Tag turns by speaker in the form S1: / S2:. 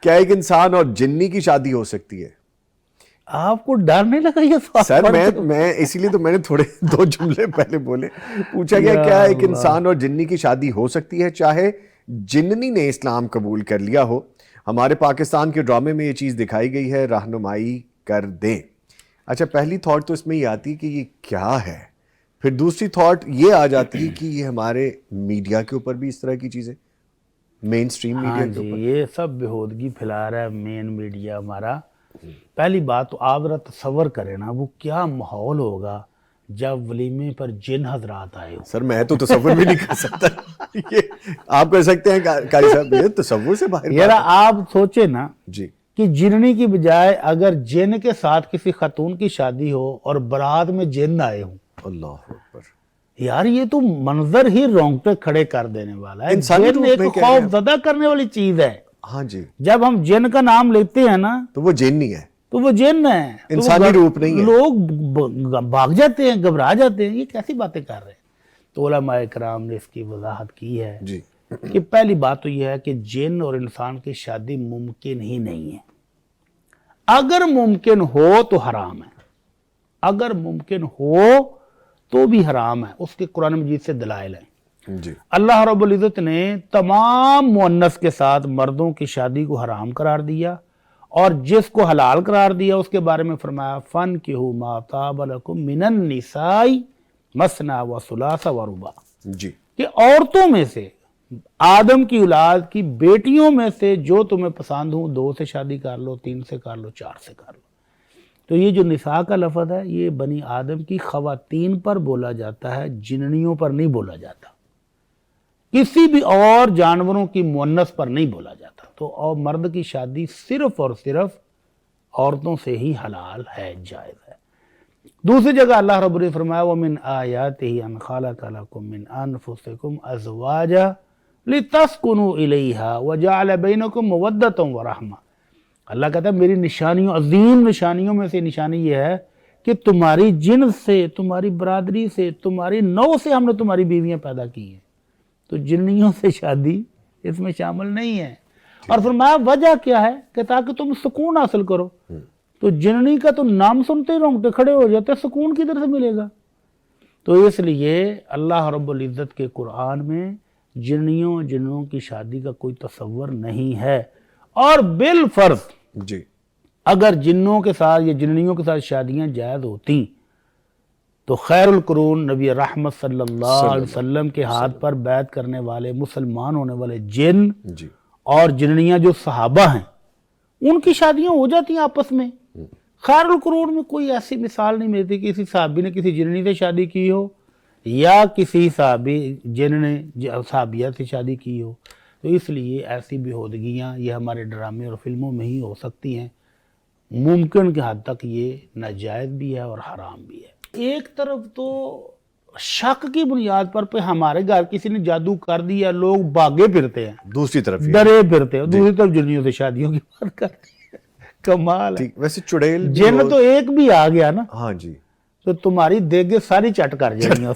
S1: کیا ایک انسان اور جنی کی شادی ہو سکتی ہے؟
S2: آپ کو ڈر نہیں لگا یہ سوال؟
S1: سر میں اسی لیے تو میں نے تھوڑے 2 جملے پہلے بولے. پوچھا گیا کیا ایک انسان اور جنی کی شادی ہو سکتی ہے چاہے جننی نے اسلام قبول کر لیا ہو. ہمارے پاکستان کے ڈرامے میں یہ چیز دکھائی گئی ہے, رہنمائی کر دیں. اچھا, پہلی تھاٹ تو اس میں یہ آتی کہ یہ کیا ہے, پھر دوسری تھاٹ یہ آ جاتی ہے کہ یہ ہمارے میڈیا کے اوپر بھی اس طرح کی چیزیں, مین سٹریم میڈیا کے اوپر.
S2: یہ سب بےہودگی پھیلا رہا ہے مین میڈیا ہمارا. پہلی بات تو آپ ذرا تصور کریں نا, وہ کیا ماحول ہوگا جب ولیمے پر جن حضرات آئے ہو.
S1: سر میں تو تصور بھی نہیں کر سکتا. یہ آپ کر سکتے ہیں قاری صاحب, یہ تصور سے باہر.
S2: یار آپ سوچے نا
S1: جی
S2: کہ جننی کی بجائے اگر جن کے ساتھ کسی خاتون کی شادی ہو اور برات میں جن آئے ہوں,
S1: اللہ اکبر,
S2: یار یہ تو منظر ہی رونگٹے کھڑے کر دینے والا ہے.
S1: انسانی
S2: جن
S1: روپ
S2: ایک
S1: میں کہہ رہے ہیں
S2: خوف زدہ کرنے والی چیز ہے.
S1: ہاں جی,
S2: جب ہم جن کا نام لیتے ہیں نا
S1: تو وہ جن نہیں ہے,
S2: تو وہ جن ہے,
S1: انسانی روپ نہیں ہے.
S2: لوگ بھاگ جاتے ہیں, گھبرا جاتے ہیں, یہ کیسی باتیں کر رہے ہیں. تو علماء کرام نے اس کی وضاحت کی ہے
S1: جی
S2: کہ پہلی بات تو یہ ہے کہ جن اور انسان کی شادی ممکن ہی نہیں ہے. اگر ممکن ہو تو حرام ہے, اگر ممکن ہو تو بھی حرام ہے. اس کے قرآن مجید سے دلائل ہیں.
S1: جی,
S2: اللہ رب العزت نے تمام مؤنث کے ساتھ مردوں کی شادی کو حرام قرار دیا, اور جس کو حلال قرار دیا اس کے بارے میں فرمایا فَانْكِحُوا مَا طَابَ لَكُم مِّنَ النِّسَاءِ مَثْنَىٰ وَثُلَاثَ وَرُبَاعَ,
S1: جی,
S2: کہ عورتوں میں سے, آدم کی اولاد کی بیٹیوں میں سے جو تمہیں پسند ہوں 2 سے شادی کر لو, 3 سے کر لو, 4 سے کر لو. تو یہ جو نساء کا لفظ ہے یہ بنی آدم کی خواتین پر بولا جاتا ہے, جننیوں پر نہیں بولا جاتا, کسی بھی اور جانوروں کی مؤنث پر نہیں بولا جاتا. تو اور مرد کی شادی صرف اور صرف عورتوں سے ہی حلال ہے, جائز ہے. دوسری جگہ اللہ رب العزت فرمایا وَمِنْ آيَاتِهِ أَنْ خَلَقَ لَكُم مِّنْ أَنفُسِكُمْ أَزْوَاجًا لِتَسْكُنُوا إِلَيْهَا وَجَعَلَ بَيْنَكُم مَّوَدَّةً وَرَحْمَةً. اللہ کہتا ہے میری نشانیوں, عظیم نشانیوں میں سے نشانی یہ ہے کہ تمہاری جنس سے, تمہاری برادری سے, تمہاری نو سے ہم نے تمہاری بیویاں پیدا کی ہیں. تو جنیوں سے شادی اس میں شامل نہیں ہے. اور فرمایا وجہ کیا ہے کہ تاکہ تم سکون حاصل کرو. تو جننی کا تو نام سنتے ہی رونگٹے کھڑے ہو جاتے, سکون کدھر سے ملے گا. تو اس لیے اللہ رب العزت کے قرآن میں جنیوں جنوں کی شادی کا کوئی تصور نہیں ہے. اور بالفرض
S1: جی,
S2: اگر جنوں کے ساتھ یا جننیوں کے ساتھ شادیاں جائز ہوتی تو خیر القرون نبی رحمت صلی اللہ علیہ وسلم کے ہاتھ پر بیعت کرنے والے مسلمان ہونے والے جن
S1: جی,
S2: اور جننیاں جو صحابہ ہیں ان کی شادیاں ہو جاتی ہیں آپس میں. خیر القرون میں کوئی ایسی مثال نہیں ملتی کہ کسی صحابی نے کسی جننی سے شادی کی ہو یا کسی صحابی جن نے صحابیہ سے شادی کی ہو. تو اس لیے ایسی بےہودگیاں یہ ہمارے ڈرامے اور فلموں میں ہی ہو سکتی ہیں. ممکن کے حد تک یہ ناجائز بھی ہے اور حرام بھی ہے. ایک طرف تو شک کی بنیاد پر ہمارے گھر کسی نے جادو کر دیا, لوگ بھاگے پھرتے ہیں,
S1: دوسری طرف
S2: ڈرے پھرتے ہیں, دوسری طرف جنیوں سے شادیوں کی بات کرتے ہیں. کمال ہے.
S1: ویسے چڑیل
S2: جن تو ایک بھی آ گیا نا,
S1: ہاں جی,
S2: تو تمہاری دیگیں ساری چٹ کر جائیں گی.